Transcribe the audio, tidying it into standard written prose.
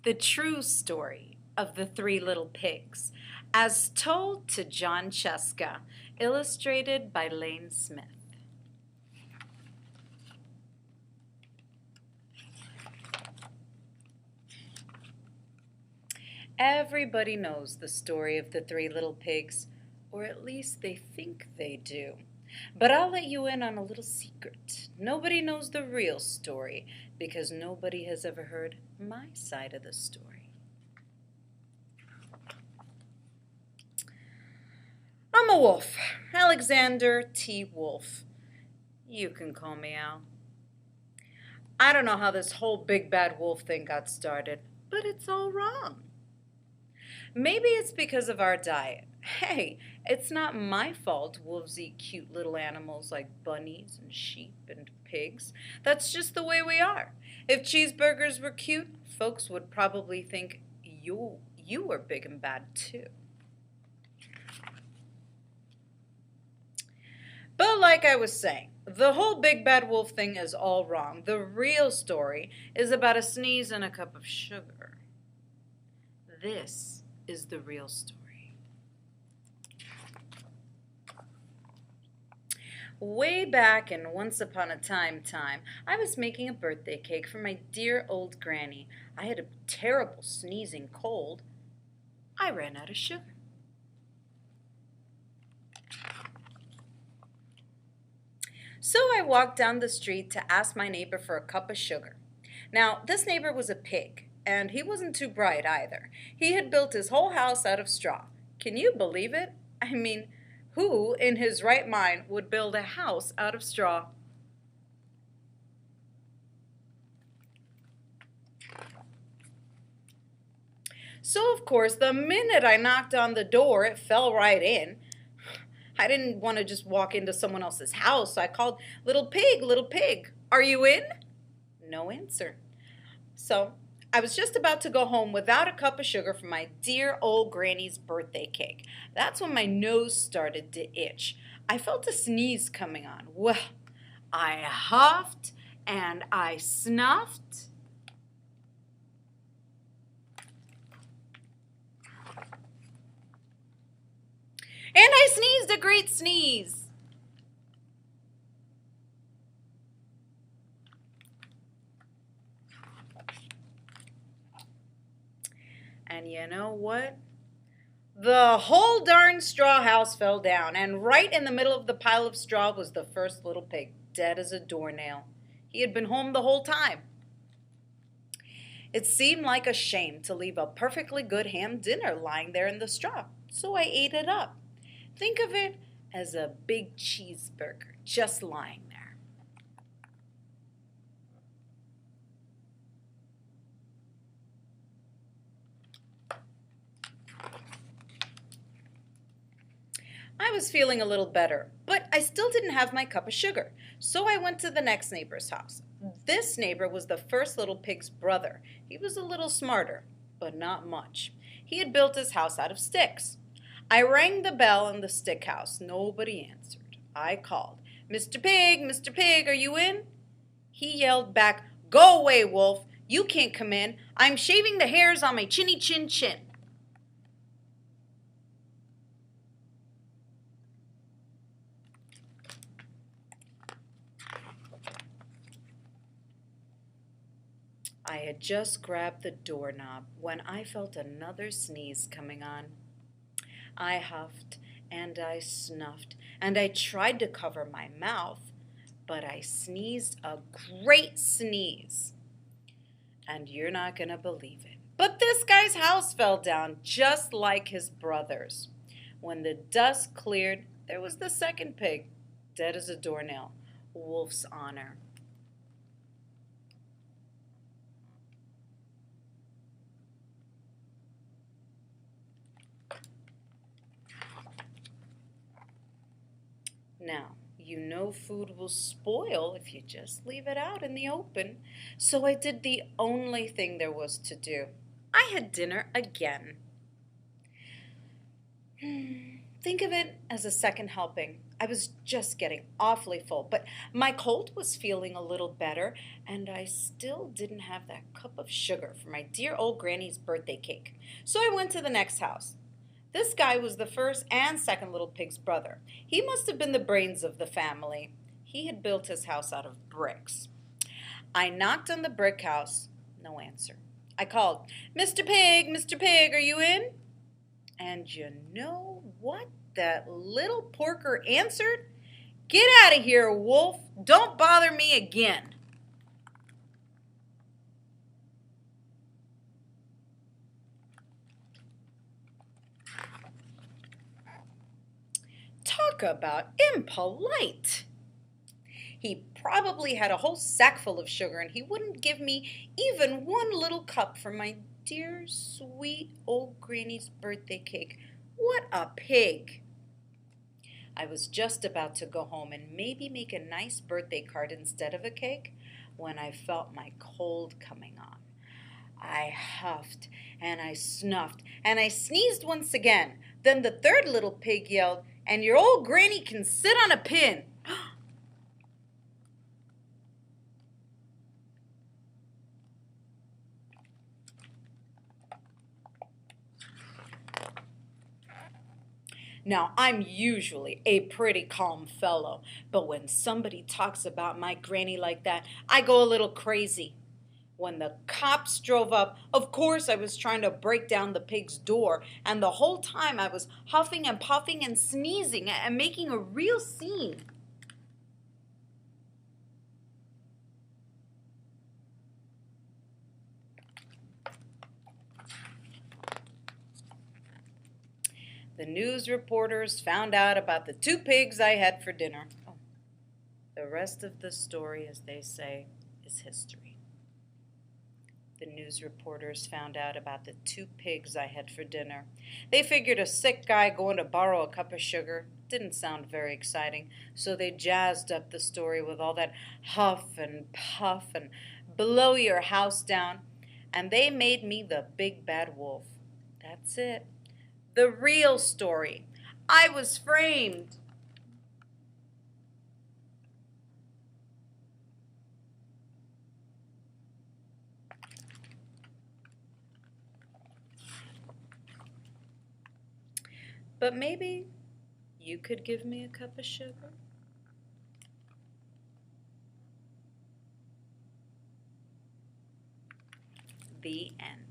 The true story of the three little pigs, as told to John Scieszka, illustrated by Lane Smith. Everybody knows the story of the three little pigs, or at least they think they do. But I'll let you in on a little secret. Nobody knows the real story because nobody has ever heard my side of the story. I'm a wolf, Alexander T. Wolf. You can call me Al. I don't know how this whole big bad wolf thing got started, but it's all wrong. Maybe it's because of our diet. Hey, it's not my fault wolves eat cute little animals like bunnies and sheep and pigs. That's just the way we are. If cheeseburgers were cute, folks would probably think you were big and bad too. But like I was saying, the whole big bad wolf thing is all wrong. The real story is about a sneeze and a cup of sugar. This is the real story. Way back in Once Upon a Time, I was making a birthday cake for my dear old granny. I had a terrible sneezing cold. I ran out of sugar. So I walked down the street to ask my neighbor for a cup of sugar. Now, this neighbor was a pig, and he wasn't too bright either. He had built his whole house out of straw. Can you believe it? I mean, who in his right mind would build a house out of straw? So, of course, the minute I knocked on the door, it fell right in. I didn't want to just walk into someone else's house, so I called, little pig, are you in? No answer. So I was just about to go home without a cup of sugar for my dear old granny's birthday cake. That's when my nose started to itch. I felt a sneeze coming on. Well, I huffed and I snuffed. And I sneezed a great sneeze. And you know what? The whole darn straw house fell down, and right in the middle of the pile of straw was the first little pig, dead as a doornail. He had been home the whole time. It seemed like a shame to leave a perfectly good ham dinner lying there in the straw, so I ate it up. Think of it as a big cheeseburger just lying there. I was feeling a little better, but I still didn't have my cup of sugar, so I went to the next neighbor's house. This neighbor was the first little pig's brother. He was a little smarter, but not much. He had built his house out of sticks. I rang the bell in the stick house. Nobody answered. I called, Mr. Pig, are you in? He yelled back, Go away, Wolf. You can't come in. I'm shaving the hairs on my chinny chin chin. I had just grabbed the doorknob when I felt another sneeze coming on. I huffed and I snuffed and I tried to cover my mouth, but I sneezed a great sneeze. And you're not going to believe it, but this guy's house fell down just like his brother's. When the dust cleared, there was the second pig, dead as a doornail, Wolf's honor. Now, you know food will spoil if you just leave it out in the open, so I did the only thing there was to do. I had dinner again. Think of it as a second helping. I was just getting awfully full, but my cold was feeling a little better, and I still didn't have that cup of sugar for my dear old granny's birthday cake. So I went to the next house. This guy was the first and second little pig's brother. He must have been the brains of the family. He had built his house out of bricks. I knocked on the brick house. No answer. I called, Mr. Pig, are you in? And you know what that little porker answered? Get out of here, Wolf. Don't bother me again. Talk about impolite. He probably had a whole sack full of sugar, and he wouldn't give me even one little cup for my dear, sweet old granny's birthday cake. What a pig! I was just about to go home and maybe make a nice birthday card instead of a cake when I felt my cold coming on. I huffed and I snuffed and I sneezed once again. Then the third little pig yelled, "And your old granny can sit on a pin." Now, I'm usually a pretty calm fellow, but when somebody talks about my granny like that, I go a little crazy. When the cops drove up, of course I was trying to break down the pig's door, and the whole time I was huffing and puffing and sneezing and making a real scene. The news reporters found out about the 2 pigs I had for dinner. Oh, the rest of the story, as they say, is history. The news reporters found out about the 2 pigs I had for dinner. They figured a sick guy going to borrow a cup of sugar didn't sound very exciting, so they jazzed up the story with all that huff and puff and blow your house down, and they made me the big bad wolf. That's it. The real story. I was framed. But maybe you could give me a cup of sugar? The end.